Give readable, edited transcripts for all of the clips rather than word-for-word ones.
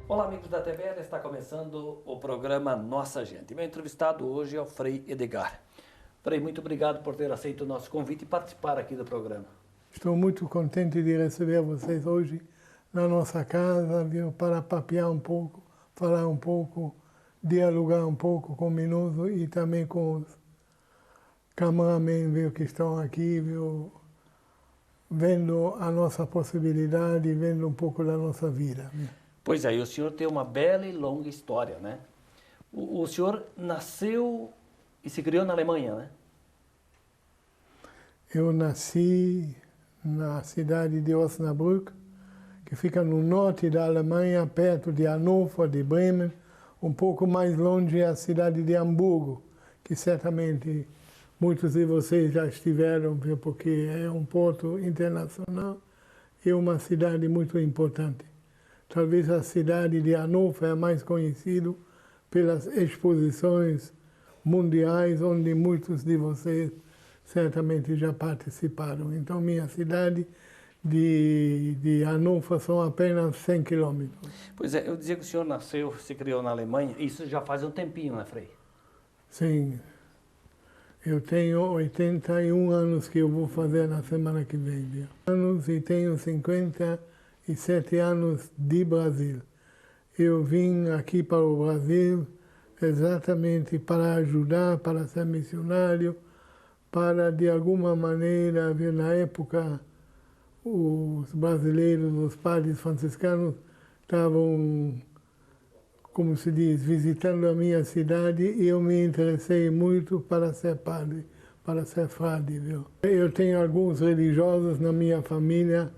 Olá, amigos da TVL, está começando o programa Nossa Gente. Meu entrevistado hoje é o Frei Edgar. Frei, muito obrigado por ter aceito o nosso convite e participar aqui do programa. Estou muito contente de receber vocês hoje na nossa casa, viu, para papear um pouco, falar um pouco, dialogar um pouco comigo e também com os cameramen, viu, que estão aqui, viu, vendo a nossa possibilidade, vendo um pouco da nossa vida. Viu. Pois é, e o senhor tem uma bela e longa história, né? O senhor nasceu e se criou na Alemanha, né? Eu nasci na cidade de Osnabrück, que fica no norte da Alemanha, perto de Hannover, de Bremen. Um pouco mais longe é a cidade de Hamburgo, que certamente muitos de vocês já estiveram, porque é um porto internacional e uma cidade muito importante. Talvez a cidade de Hannover é mais conhecida pelas exposições mundiais, onde muitos de vocês certamente já participaram. Então, minha cidade de Hannover são apenas 100 quilômetros. Pois é, eu dizia que o senhor nasceu, se criou na Alemanha, isso já faz um tempinho, né, Frei? Sim. Eu tenho 81 anos que eu vou fazer na semana que vem. Viu? E tenho 57 anos de Brasil. Eu vim aqui para o Brasil exatamente para ajudar, para ser missionário, para, de alguma maneira, na época, os brasileiros, os padres franciscanos, estavam, como se diz, visitando a minha cidade e eu me interessei muito para ser padre, para ser frade. Viu? Eu tenho alguns religiosos na minha família.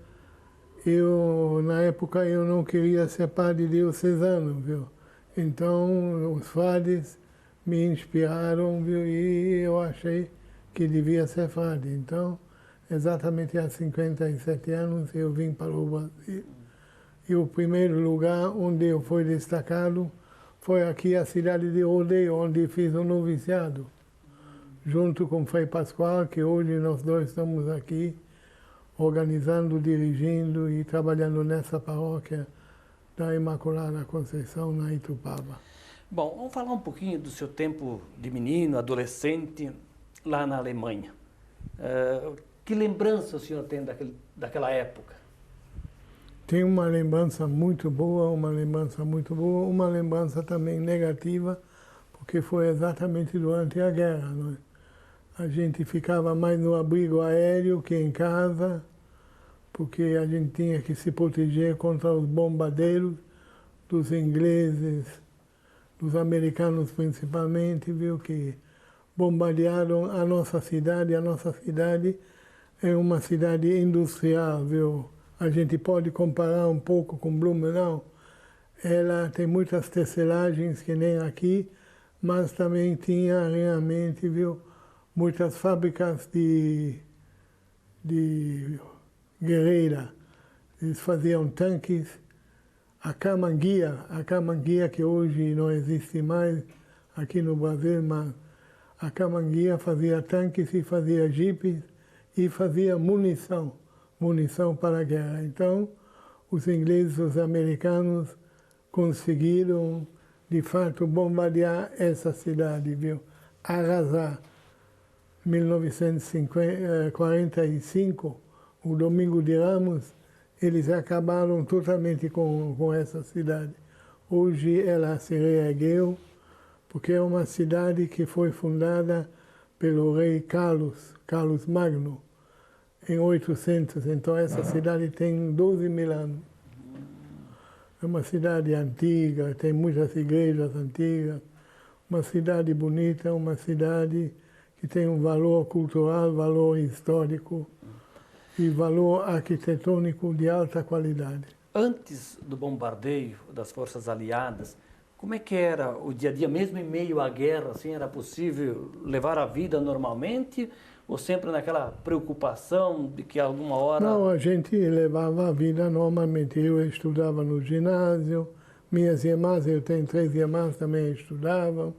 Na época, eu não queria ser padre diocesano, viu? Então, os frades me inspiraram, viu? E eu achei que devia ser frade. Então, exatamente há 57 anos, eu vim para o Brasil. E o primeiro lugar onde eu fui destacado foi aqui a cidade de Rodeio, onde fiz o noviciado, junto com o Frei Pascoal, que hoje nós dois estamos aqui, organizando, dirigindo e trabalhando nessa paróquia da Imaculada Conceição, na Itupava. Bom, vamos falar um pouquinho do seu tempo de menino, adolescente, lá na Alemanha. Que lembrança o senhor tem daquela época? Tem uma lembrança muito boa, uma lembrança também negativa, porque foi exatamente durante a guerra. Não é? A gente ficava mais no abrigo aéreo que em casa, porque a gente tinha que se proteger contra os bombardeiros dos ingleses, dos americanos principalmente, viu, que bombardearam a nossa cidade. A nossa cidade é uma cidade industrial, viu? A gente pode comparar um pouco com Blumenau. Ela tem muitas tecelagens, que nem aqui, mas também tinha realmente, viu, muitas fábricas de guerreira. Eles faziam tanques. A Camanguia, que hoje não existe mais aqui no Brasil, mas a Camanguia fazia tanques e fazia jipes e fazia munição para a guerra. Então, os ingleses e os americanos conseguiram, de fato, bombardear essa cidade, viu? Arrasar. 1945, o Domingo de Ramos, eles acabaram totalmente com essa cidade. Hoje ela se reergueu, porque é uma cidade que foi fundada pelo rei Carlos Magno, em 800. Então essa cidade tem 12 mil anos. É uma cidade antiga, tem muitas igrejas antigas, uma cidade bonita, uma cidade que tem um valor cultural, valor histórico e valor arquitetônico de alta qualidade. Antes do bombardeio das forças aliadas, como é que era o dia a dia, mesmo em meio à guerra, assim, era possível levar a vida normalmente Ou sempre naquela preocupação de que alguma hora... Não, a gente levava a vida normalmente. Eu estudava no ginásio, minhas irmãs, eu tenho 3 irmãs, também estudavam.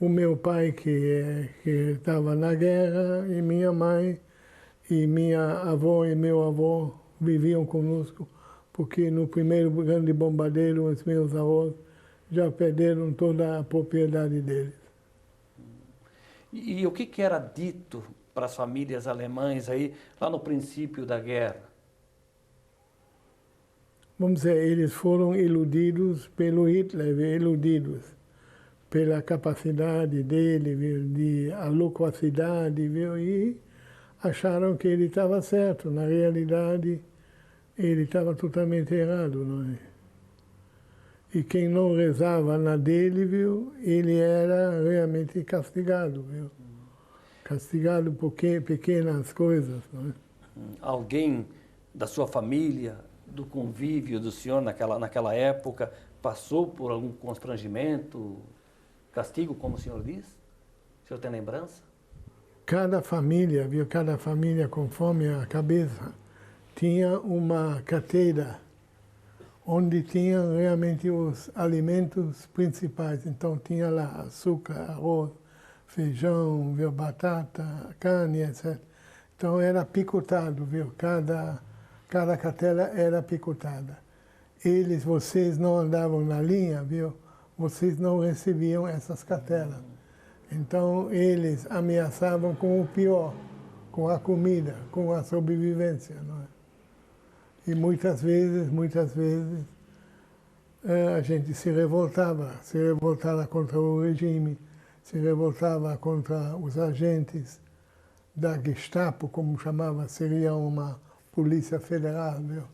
O meu pai, que estava na guerra, e minha mãe, e minha avó e meu avô viviam conosco, porque no primeiro grande bombardeio, os meus avós já perderam toda a propriedade deles. E o que era dito para as famílias alemãs aí, lá no princípio da guerra? Vamos dizer, eles foram iludidos pelo Hitler, iludidos pela capacidade dele, viu, de a loquacidade, viu, e acharam que ele estava certo. Na realidade, ele estava totalmente errado, não é? E quem não rezava na dele, viu, ele era realmente castigado, viu? Castigado por pequenas coisas, não é? Alguém da sua família, do convívio do senhor naquela época, passou por algum constrangimento, castigo, como o senhor diz? O senhor tem lembrança? Cada família, viu, cada família, conforme a cabeça, tinha uma carteira onde tinha realmente os alimentos principais. Então tinha lá açúcar, arroz, feijão, viu, batata, carne, etc. Então era picotado, viu? Cada cartela era picotada. Vocês não andavam na linha, viu? Vocês não recebiam essas cartelas. Então eles ameaçavam com o pior, com a comida, com a sobrevivência, não é? E muitas vezes, a gente se revoltava contra o regime, se revoltava contra os agentes da Gestapo, como chamava, seria uma polícia federal, viu?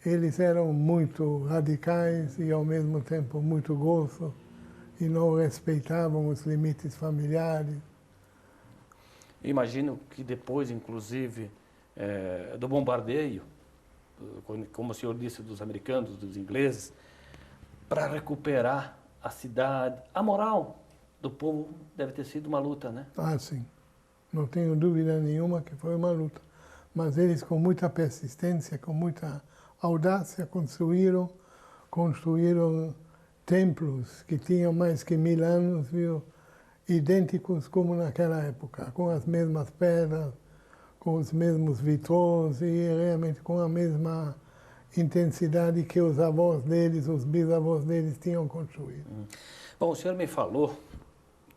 Eles eram muito radicais e, ao mesmo tempo, muito grossos e não respeitavam os limites familiares. Imagino que depois, inclusive, do bombardeio, como o senhor disse, dos americanos, dos ingleses, para recuperar a cidade, a moral do povo deve ter sido uma luta, né? Ah, sim. Não tenho dúvida nenhuma que foi uma luta. Mas eles, com muita persistência, com muita audácia, construíram templos que tinham mais que 1000 anos, viu? Idênticos como naquela época, com as mesmas pedras, com os mesmos vitrôs e realmente com a mesma intensidade que os avós deles, os bisavós deles tinham construído. Bom, o senhor me falou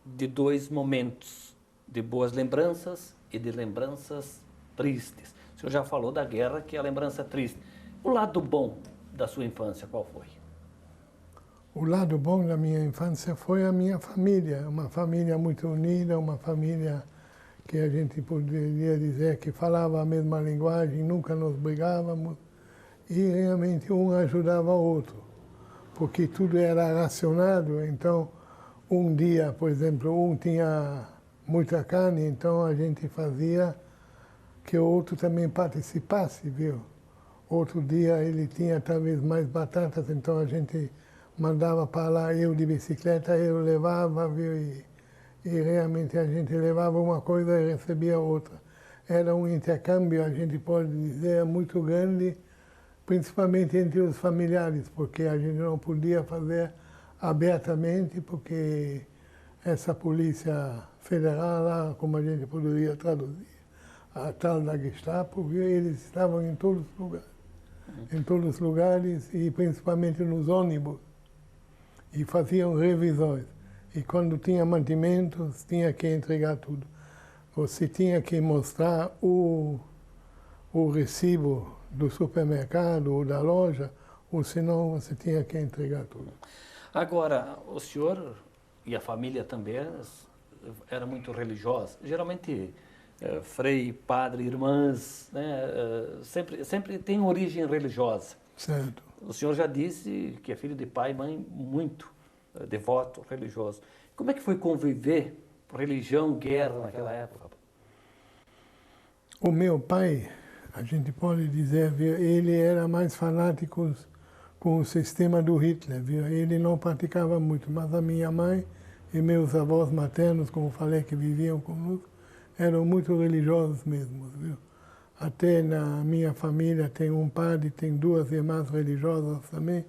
de 2 momentos, de boas lembranças e de lembranças tristes. O senhor já falou da guerra, que é a lembrança triste. O lado bom da sua infância, qual foi? O lado bom da minha infância foi a minha família, uma família muito unida, uma família que a gente poderia dizer que falava a mesma linguagem, nunca nos brigávamos e realmente um ajudava o outro, porque tudo era racionado. Então, um dia, por exemplo, um tinha muita carne, então a gente fazia que o outro também participasse, viu? Outro dia ele tinha talvez mais batatas, então a gente mandava para lá, eu de bicicleta, eu levava, viu? E realmente a gente levava uma coisa e recebia outra. Era um intercâmbio, a gente pode dizer, muito grande, principalmente entre os familiares, porque a gente não podia fazer abertamente, porque essa polícia federal lá, como a gente poderia traduzir, a tal da Gestapo, viu? Eles estavam em todos os lugares. Em todos os lugares e principalmente nos ônibus. E faziam revisões. E quando tinha mantimentos, tinha que entregar tudo. Você tinha que mostrar o recibo do supermercado ou da loja, ou senão você tinha que entregar tudo. Agora, o senhor e a família também era muito religiosa. Geralmente, frei, padre, irmãs, né, sempre tem origem religiosa. Certo. O senhor já disse que é filho de pai e mãe muito devoto, religioso. Como é que foi conviver religião, guerra naquela época? O meu pai, a gente pode dizer, viu, ele era mais fanático com o sistema do Hitler, viu? Ele não praticava muito, mas a minha mãe e meus avós maternos, como falei, que viviam conosco, eram muito religiosos mesmo, viu? Até na minha família tem um padre, tem duas irmãs religiosas também.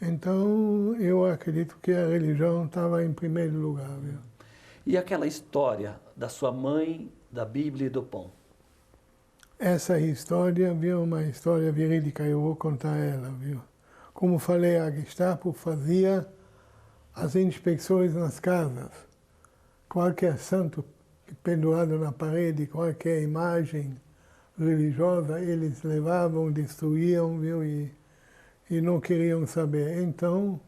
Então, eu acredito que a religião estava em primeiro lugar, viu? E aquela história da sua mãe, da Bíblia e do pão? Essa história, viu, uma história verídica, eu vou contar ela, viu? Como falei, a Gestapo fazia as inspeções nas casas. Qualquer santo pendurado na parede, qualquer imagem religiosa, eles levavam, destruíam, viu, e não queriam saber. Então,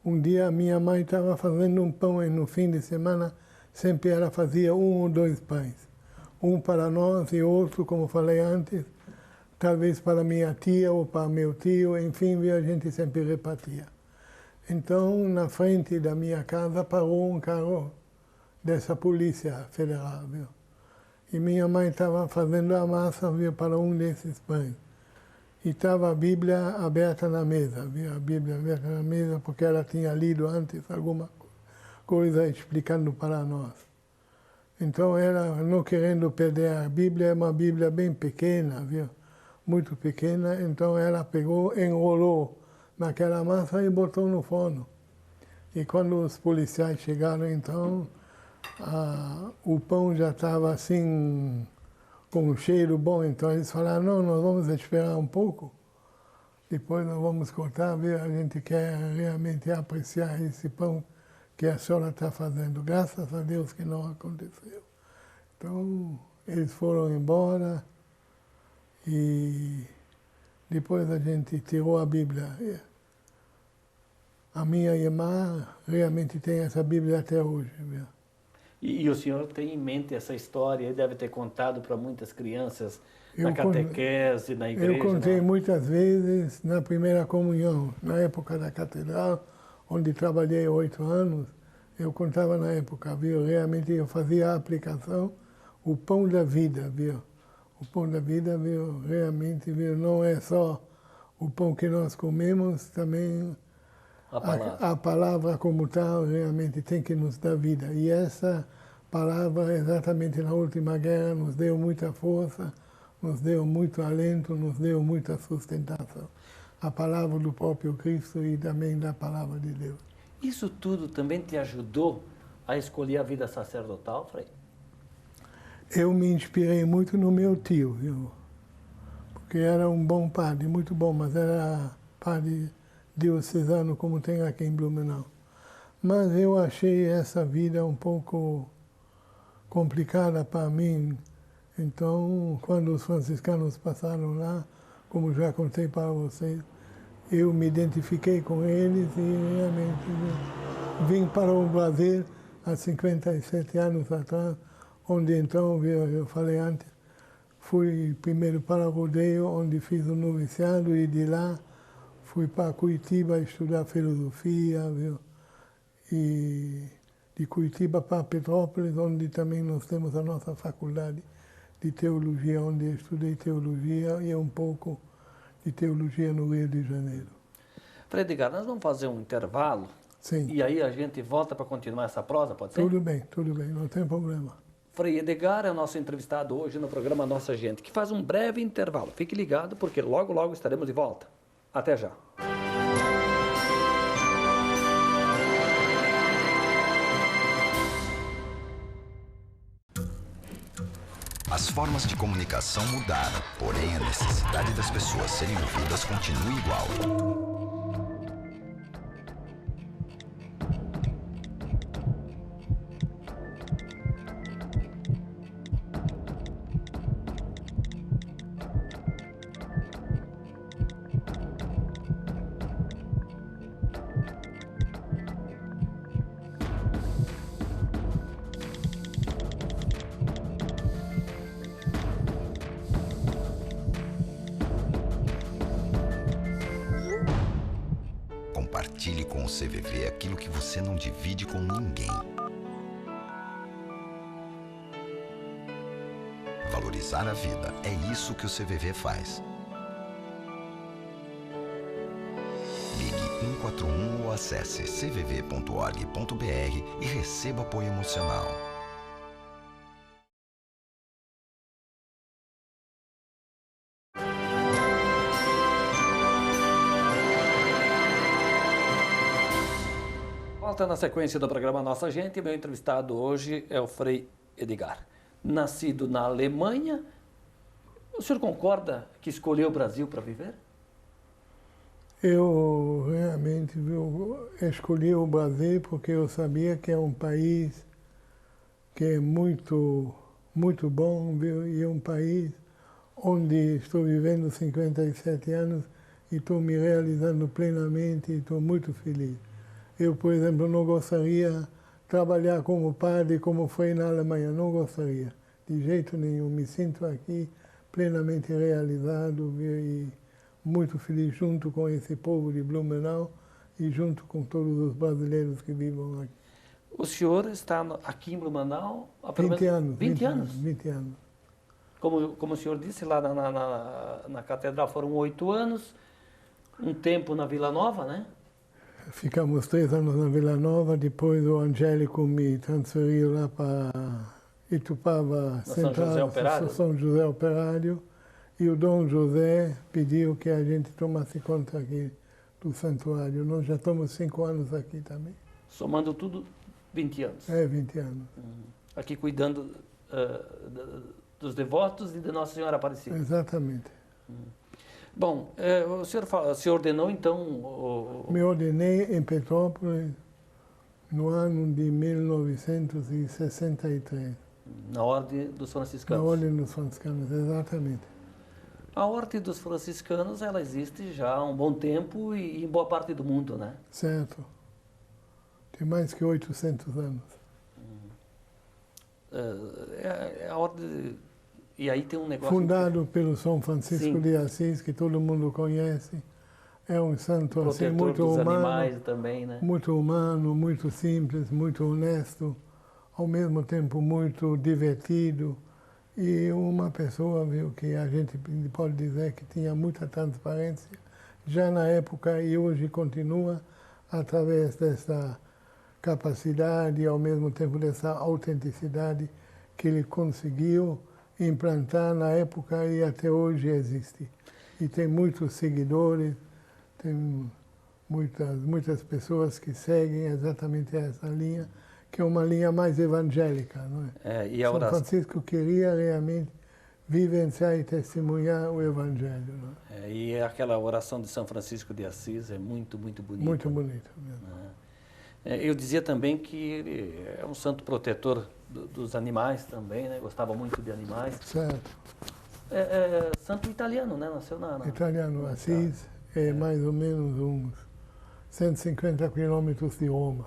um dia minha mãe estava fazendo um pão e no fim de semana sempre ela fazia 1 ou 2 pães. Um para nós e outro, como falei antes, talvez para minha tia ou para meu tio, enfim, viu, a gente sempre repartia. Então, na frente da minha casa parou um carro dessa Polícia Federal, viu? E minha mãe estava fazendo a massa, viu, para um desses pães. E estava a Bíblia aberta na mesa, viu? A Bíblia aberta na mesa, porque ela tinha lido antes alguma coisa explicando para nós. Então, ela, não querendo perder a Bíblia, é uma Bíblia bem pequena, viu? Muito pequena, então ela pegou, enrolou naquela massa e botou no forno. E quando os policiais chegaram, então, o pão já estava assim, com um cheiro bom, então eles falaram, não, nós vamos esperar um pouco, depois nós vamos cortar, viu? A gente quer realmente apreciar esse pão que a senhora está fazendo. Graças a Deus que não aconteceu. Então, eles foram embora e depois a gente tirou a Bíblia. A minha irmã realmente tem essa Bíblia até hoje, viu? E o senhor tem em mente essa história, ele deve ter contado para muitas crianças na catequese, na igreja? Eu contei muitas vezes na primeira comunhão, na época da catedral, onde trabalhei 8 anos, eu contava na época, viu? Realmente eu fazia a aplicação, o pão da vida, viu? O pão da vida, viu? Realmente, viu? Não é só o pão que nós comemos, também a palavra como tal realmente tem que nos dar vida. E essa palavra, exatamente na última guerra, nos deu muita força, nos deu muito alento, nos deu muita sustentação. A palavra do próprio Cristo e também da palavra de Deus. Isso tudo também te ajudou a escolher a vida sacerdotal, Frei? Eu me inspirei muito no meu tio, viu? Porque era um bom padre, muito bom, mas era padre diocesano, como tem aqui em Blumenau. Mas eu achei essa vida um pouco complicada para mim. Então, quando os franciscanos passaram lá, como já contei para vocês, eu me identifiquei com eles e realmente vim para o Brasil há 57 anos atrás, onde então, eu falei antes, fui primeiro para o Rodeio, onde fiz o noviciado, e de lá fui para Curitiba estudar filosofia, viu? E de Curitiba para Petrópolis, onde também nós temos a nossa faculdade de teologia, onde eu estudei teologia e um pouco de teologia no Rio de Janeiro. Frei Edgar, nós vamos fazer um intervalo. Sim. E aí a gente volta para continuar essa prosa, pode ser? Tudo bem, não tem problema. Frei Edgar é o nosso entrevistado hoje no programa Nossa Gente, que faz um breve intervalo. Fique ligado, porque logo, logo estaremos de volta. Até já. As formas de comunicação mudaram, porém a necessidade das pessoas serem ouvidas continua igual. Compartilhe com o CVV aquilo que você não divide com ninguém. Valorizar a vida, é isso que o CVV faz. Ligue 141 ou acesse cvv.org.br e receba apoio emocional. volta na sequência do programa Nossa Gente. Meu entrevistado hoje é o Frei Edgar. Nascido na Alemanha, o senhor concorda que escolheu o Brasil para viver? Eu realmente escolhi o Brasil porque eu sabia que é um país que é muito bom, viu? E é um país onde estou vivendo 57 anos e estou me realizando plenamente e estou muito feliz. Eu, por exemplo, não gostaria de trabalhar como padre, como foi na Alemanha, não gostaria, de jeito nenhum. Me sinto aqui plenamente realizado, viu? E muito feliz junto com esse povo de Blumenau e junto com todos os brasileiros que vivem aqui. O senhor está aqui em Blumenau há pelo 20 menos anos. 20 anos? 20 anos. Como o senhor disse, lá na catedral foram 8 anos, um tempo na Vila Nova, né? Ficamos 3 anos na Vila Nova, depois o Angélico me transferiu lá para Itupava Central, São José Operário, e o Dom José pediu que a gente tomasse conta aqui do santuário. Nós já estamos 5 anos aqui também. Somando tudo, 20 anos. É, 20 anos. Aqui cuidando dos devotos e de Nossa Senhora Aparecida. Exatamente. Bom, o senhor se ordenou então... Me ordenei em Petrópolis no ano de 1963. Na Ordem dos Franciscanos. Na Ordem dos Franciscanos, exatamente. A Ordem dos Franciscanos, ela existe já há um bom tempo e em boa parte do mundo, né? Certo. Tem mais que 800 anos. É a Ordem... E aí tem um negócio... Fundado pelo São Francisco Sim. de Assis, que todo mundo conhece. É um santo assim, Protetor muito dos humano. animais também, né? Muito humano, muito simples, muito honesto, ao mesmo tempo muito divertido. E uma pessoa, viu, que a gente pode dizer que tinha muita transparência, já na época e hoje continua, através dessa capacidade e ao mesmo tempo dessa autenticidade que ele conseguiu implantar na época e até hoje existe. E tem muitos seguidores, tem muitas pessoas que seguem exatamente essa linha, que é uma linha mais evangélica, não é? E a São oração... Francisco queria realmente vivenciar e testemunhar o Evangelho. Não é? E aquela oração de São Francisco de Assis é muito, muito bonita. Muito bonito mesmo. Eu dizia também que ele é um santo protetor dos animais também, né? Gostava muito de animais. Certo. Santo italiano, né? Nasceu Italiano, Assis é mais ou menos uns 150 quilômetros de Roma.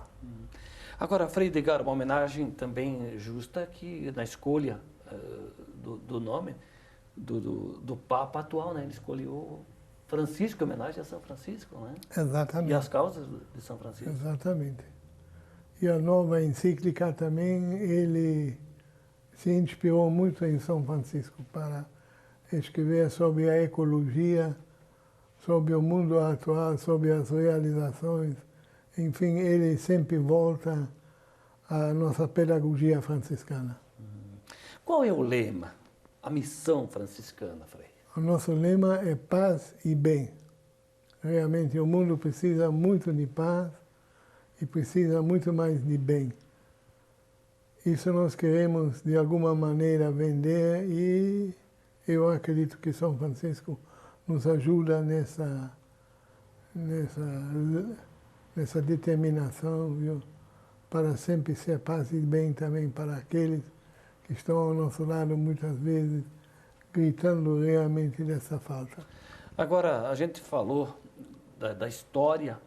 Agora, Frei Edgar, uma homenagem também justa que na escolha do nome do Papa atual, né? Ele escolheu Francisco, em homenagem a São Francisco, né? Exatamente. E as causas de São Francisco. Exatamente. E a nova encíclica também, ele se inspirou muito em São Francisco para escrever sobre a ecologia, sobre o mundo atual, sobre as realizações. Enfim, ele sempre volta à nossa pedagogia franciscana. Qual é o lema, a missão franciscana, Frei? O nosso lema é paz e bem. Realmente o mundo precisa muito de paz e precisa muito mais de bem. Isso nós queremos, de alguma maneira, vender e eu acredito que São Francisco nos ajuda nessa determinação, viu? Para sempre ser paz e bem também para aqueles que estão ao nosso lado muitas vezes gritando realmente dessa falta. Agora, a gente falou da história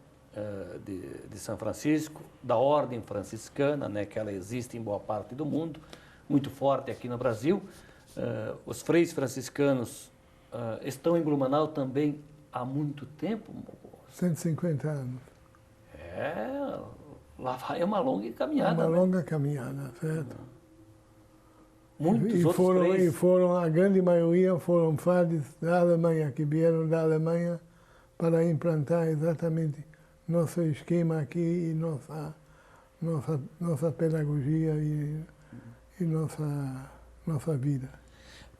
de São Francisco, da ordem franciscana, né, que ela existe em boa parte do mundo, muito forte aqui no Brasil. Os freis franciscanos estão em Blumenau também há muito tempo? 150 anos. Lá vai uma longa caminhada. Uma longa caminhada, certo? Muitos outros freis. E foram, a grande maioria foram frades da Alemanha, que vieram da Alemanha para implantar exatamente nosso esquema aqui e nossa pedagogia e nossa vida.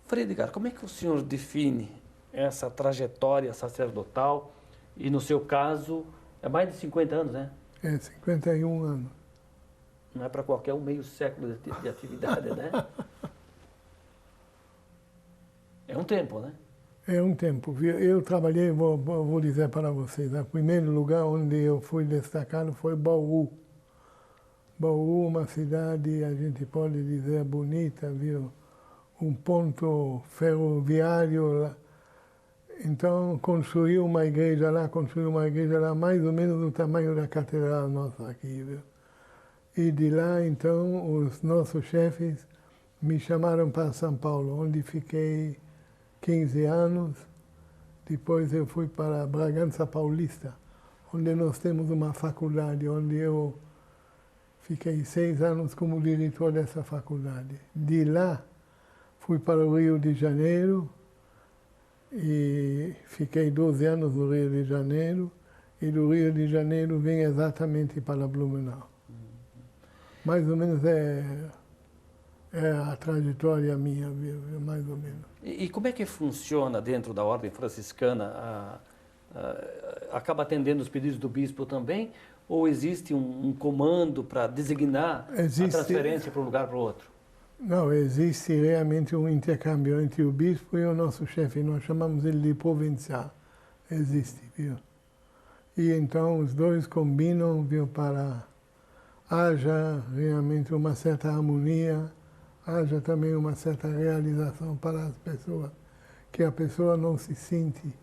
Frei Edgar, como é que o senhor define essa trajetória sacerdotal e, no seu caso, é mais de 50 anos, né? É, 51 anos. Não é para qualquer meio século de atividade, né? É um tempo, né? É um tempo. Eu trabalhei, vou dizer para vocês, o primeiro lugar onde eu fui destacado foi Bauru. Bauru, uma cidade, a gente pode dizer, bonita, viu? Um ponto ferroviário lá. Então, construiu uma igreja lá, mais ou menos do tamanho da catedral nossa aqui, viu? E de lá, então, os nossos chefes me chamaram para São Paulo, onde fiquei 15 anos. Depois eu fui para Bragança Paulista, onde nós temos uma faculdade, onde eu fiquei 6 anos como diretor dessa faculdade. De lá, fui para o Rio de Janeiro e fiquei 12 anos no Rio de Janeiro. E do Rio de Janeiro vim exatamente para Blumenau. Mais ou menos é a trajetória minha, mais ou menos. E como é que funciona dentro da ordem franciscana? Acaba atendendo os pedidos do bispo também? Ou existe um comando para designar a transferência para um lugar para o outro? Não, existe realmente um intercâmbio entre o bispo e o nosso chefe. Nós chamamos ele de provincial. Existe, viu? E então os dois combinam, viu, para haja realmente uma certa harmonia, haja também uma certa realização para as pessoas, que a pessoa não se sente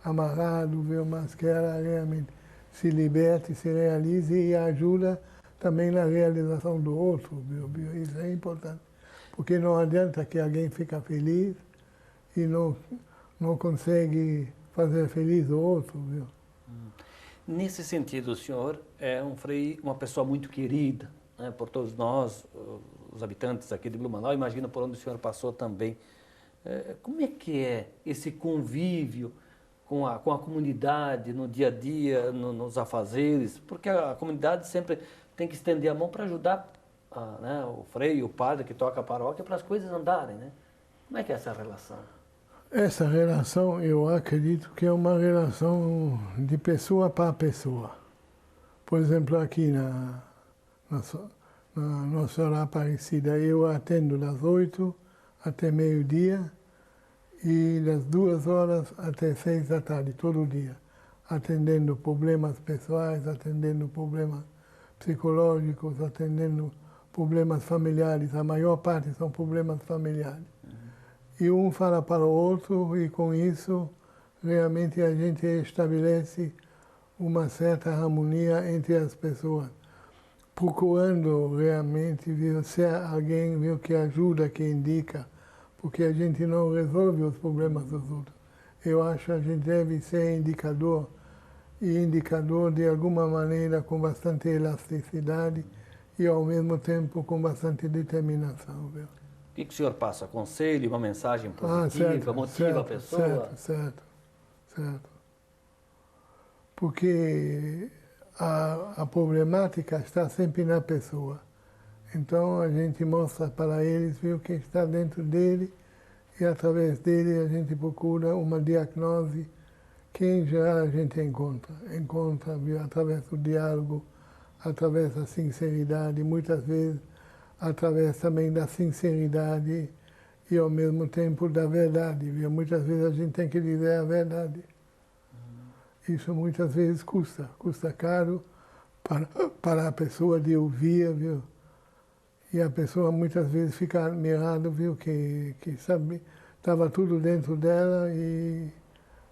amarrado, viu, mas que ela realmente se liberte, se realize e ajuda também na realização do outro, viu? Isso é importante, porque não adianta que alguém fica feliz e não consegue fazer feliz o outro, viu? Nesse sentido, o senhor é um frei, uma pessoa muito querida, né, por todos nós, os habitantes aqui de Blumenau, imagino por onde o senhor passou também. Como é que é esse convívio com a comunidade no dia a dia, nos afazeres? Porque a comunidade sempre tem que estender a mão para ajudar né, o frei, o padre que toca a paróquia para as coisas andarem, né? Como é que é essa relação? Essa relação, eu acredito que é uma relação de pessoa para pessoa. Por exemplo, aqui na Nossa Senhora Aparecida, eu atendo das 8 até meio-dia e das 2 horas até 6 da tarde, todo dia, atendendo problemas pessoais, atendendo problemas psicológicos, atendendo problemas familiares. A maior parte são problemas familiares. E um fala para o outro, e com isso, realmente a gente estabelece uma certa harmonia entre as pessoas, procurando realmente ser alguém que ajuda, que indica, porque a gente não resolve os problemas dos outros. Eu acho que a gente deve ser indicador, e indicador de alguma maneira com bastante elasticidade e ao mesmo tempo com bastante determinação. Viu? O que o senhor passa? Conselho, uma mensagem positiva, motiva a pessoa? Certo. Porque a problemática está sempre na pessoa. Então a gente mostra para eles, viu, que está dentro dele e através dele a gente procura uma diagnose que em geral a gente encontra, viu, através do diálogo, através da sinceridade, muitas vezes através também da sinceridade e ao mesmo tempo da verdade, viu? Muitas vezes a gente tem que dizer a verdade. Isso muitas vezes custa caro para a pessoa de ouvir, viu? E a pessoa muitas vezes fica admirada, viu, que sabe, estava tudo dentro dela e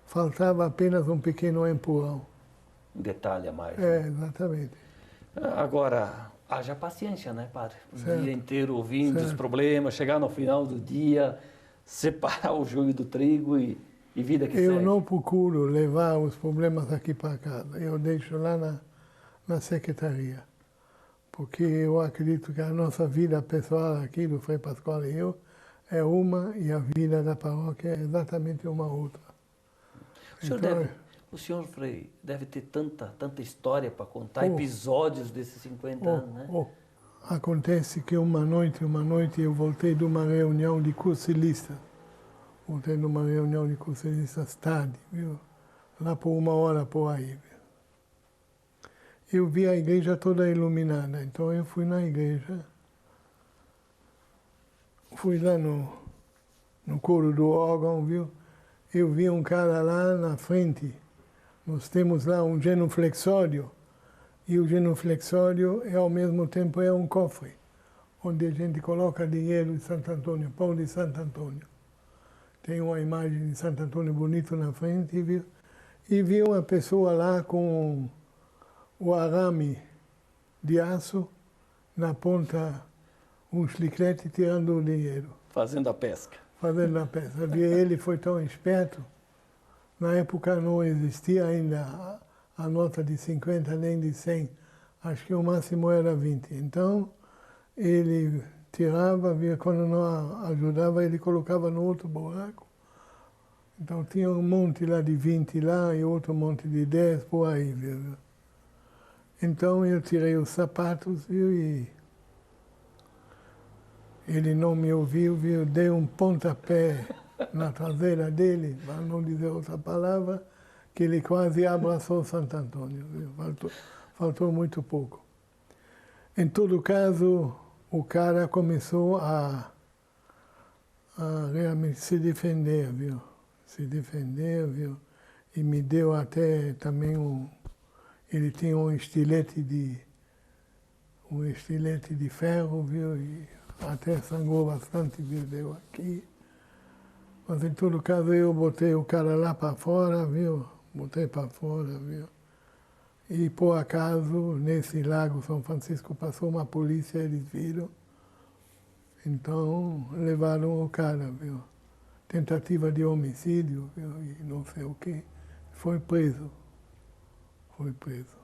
faltava apenas um pequeno empurrão. Um detalhe a mais. É, exatamente. Agora, haja paciência, né, padre? O Certo. dia inteiro ouvindo os problemas, chegar no final do dia, separar o joio do trigo e vida que segue. Eu não procuro levar os problemas aqui para casa. Eu deixo lá na secretaria. Porque eu acredito que a nossa vida pessoal aqui do Frei Pascoal e eu é uma e a vida da paróquia é exatamente uma outra. O senhor, Frei, deve ter tanta história para contar, episódios desses 50 anos, né? Acontece que uma noite eu voltei de uma reunião de cursilistas. Voltei de uma reunião de cursilistas tarde, viu? Lá por 1 hora por aí, viu? eu vi a igreja toda iluminada. Então eu fui na igreja, fui lá no coro do órgão, viu? Eu vi um cara lá na frente. Nós temos lá um genuflexório, e o genuflexório, ao mesmo tempo, é um cofre, onde a gente coloca dinheiro de Santo Antônio, pão de Santo Antônio. Tem uma imagem de Santo Antônio bonito na frente, viu? E vi uma pessoa lá com o arame de aço, na ponta, um chiclete tirando o dinheiro. Fazendo a pesca. Fazendo a pesca. Ele foi tão esperto. Na época não existia ainda a nota de 50 nem de 100. Acho que o máximo era 20. Então, ele tirava, via, quando não ajudava, ele colocava no outro buraco. Então tinha um monte lá de 20 lá e outro monte de 10 por aí, viu? Então eu tirei os sapatos, viu, e ele não me ouviu, viu, dei um pontapé na traseira dele, para não dizer outra palavra, que ele quase abraçou Santo Antônio, viu? Faltou muito pouco. Em todo caso, o cara começou a realmente se defender, viu? Se defender, viu? E me deu até também ele tinha um estilete de ferro, viu? E até sangrou bastante, viu? Deu aqui. Mas em todo caso eu botei o cara lá para fora, viu? Botei para fora, viu? E por acaso, nesse lago São Francisco passou uma polícia, eles viram. Então levaram o cara, viu? Tentativa de homicídio, viu? E não sei o quê. Foi preso. Foi preso.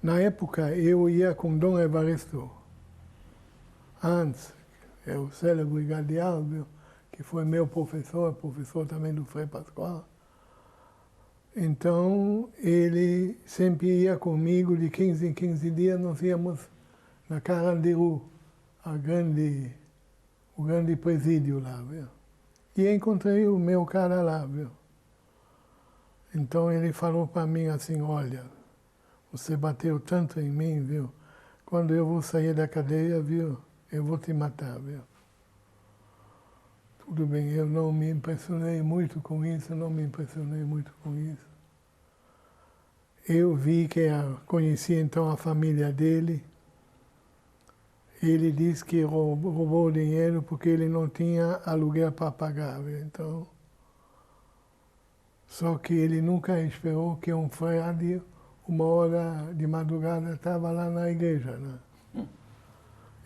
Na época eu ia com Dom Evaristo. Antes, é o célebre Gadial, viu? Que foi meu professor também do Frei Pascoal. Então, ele sempre ia comigo, de 15 em 15 dias, nós íamos na Carandiru, o grande presídio lá, viu? E encontrei o meu cara lá, viu? Então ele falou para mim assim, olha, você bateu tanto em mim, viu? Quando eu vou sair da cadeia, viu? Eu vou te matar, viu? Tudo bem, eu não me impressionei muito com isso, Eu vi que conheci então a família dele. Ele disse que roubou o dinheiro porque ele não tinha aluguel para pagar, viu? Então, só que ele nunca esperou que um frade, uma hora de madrugada, estava lá na igreja, né?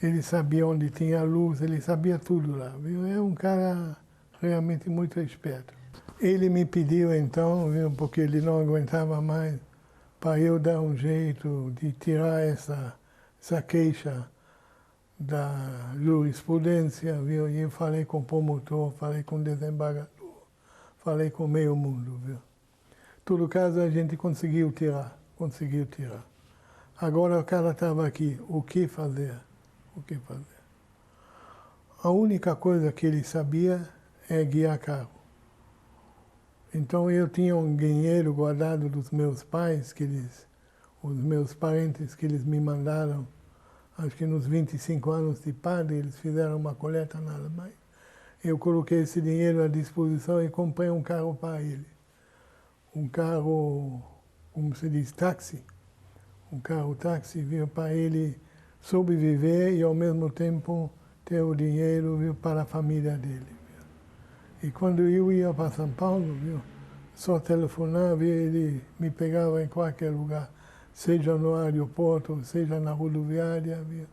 Ele sabia onde tinha luz, ele sabia tudo lá, viu? É um cara realmente muito esperto. Ele me pediu então, viu, porque ele não aguentava mais, para eu dar um jeito de tirar essa queixa da jurisprudência, viu? E eu falei com o promotor, falei com o desembargador, falei com meio mundo, viu? Em todo caso, a gente conseguiu tirar. Agora o cara estava aqui, o que fazer? A única coisa que ele sabia é guiar carro. Então eu tinha um dinheiro guardado dos meus pais, os meus parentes que eles me mandaram, acho que nos 25 anos de padre, eles fizeram uma coleta na Alemanha. Eu coloquei esse dinheiro à disposição e comprei um carro para ele. Um carro, como se diz, táxi. Um carro táxi, viu, para ele sobreviver e ao mesmo tempo ter o dinheiro, viu, para a família dele. Viu? E quando eu ia para São Paulo, viu, só telefonava e ele me pegava em qualquer lugar, seja no aeroporto, seja na rodoviária, viu?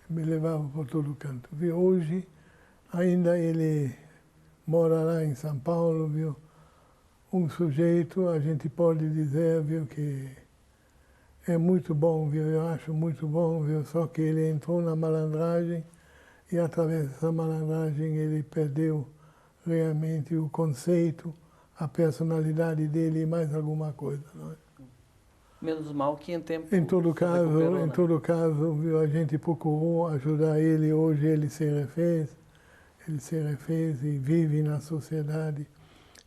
Me levava por todo canto. Viu? Hoje ainda ele mora lá em São Paulo, viu? Um sujeito, a gente pode dizer, viu, que é muito bom, viu? Eu acho muito bom, viu? Só que ele entrou na malandragem e através dessa malandragem ele perdeu realmente o conceito, a personalidade dele e mais alguma coisa, não é? Menos mal que em tempo... Em todo caso, viu, a gente procurou ajudar ele, hoje ele se refez e vive na sociedade.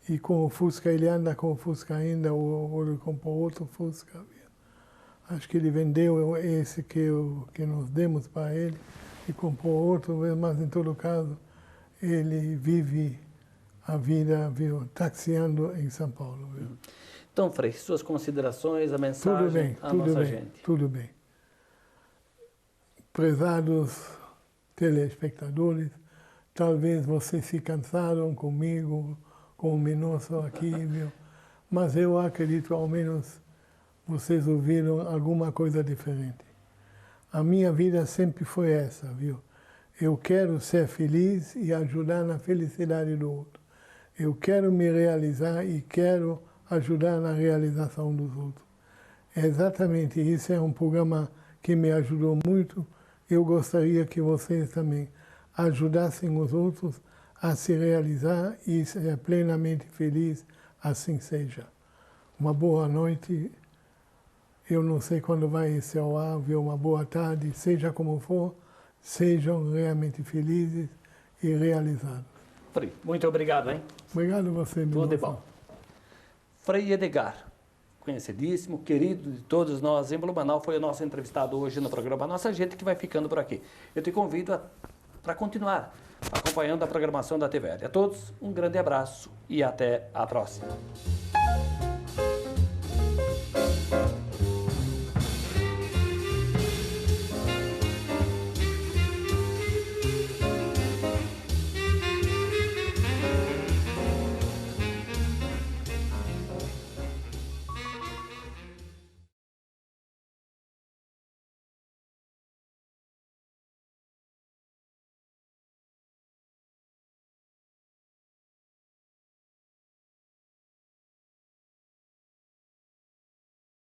E com o Fusca, ele anda com o Fusca ainda, ou ele comprou outro Fusca, viu? Acho que ele vendeu esse que nós demos para ele e comprou outro, mas em todo caso ele vive a vida, viu, taxiando em São Paulo. Viu? Então, Frei, suas considerações, a mensagem à nossa gente. Tudo bem. Prezados telespectadores, talvez vocês se cansaram comigo, com o Minosso aqui, viu? Mas eu acredito, ao menos, vocês ouviram alguma coisa diferente. A minha vida sempre foi essa, viu? Eu quero ser feliz e ajudar na felicidade do outro. Eu quero me realizar e quero ajudar na realização dos outros. Exatamente, isso é um programa que me ajudou muito. Eu gostaria que vocês também ajudassem os outros a se realizar e ser plenamente feliz, assim seja. Uma boa noite. Eu não sei quando vai ser ao ar, viu? Uma boa tarde, seja como for, sejam realmente felizes e realizados. Frei, muito obrigado, hein? Obrigado a você, meu Tudo de bom. Frei Edgar, conhecidíssimo, querido de todos nós em Blumenau, foi o nosso entrevistado hoje no programa Nossa Gente, que vai ficando por aqui. Eu te convido para continuar acompanhando a programação da TVL. A todos, um grande abraço e até a próxima.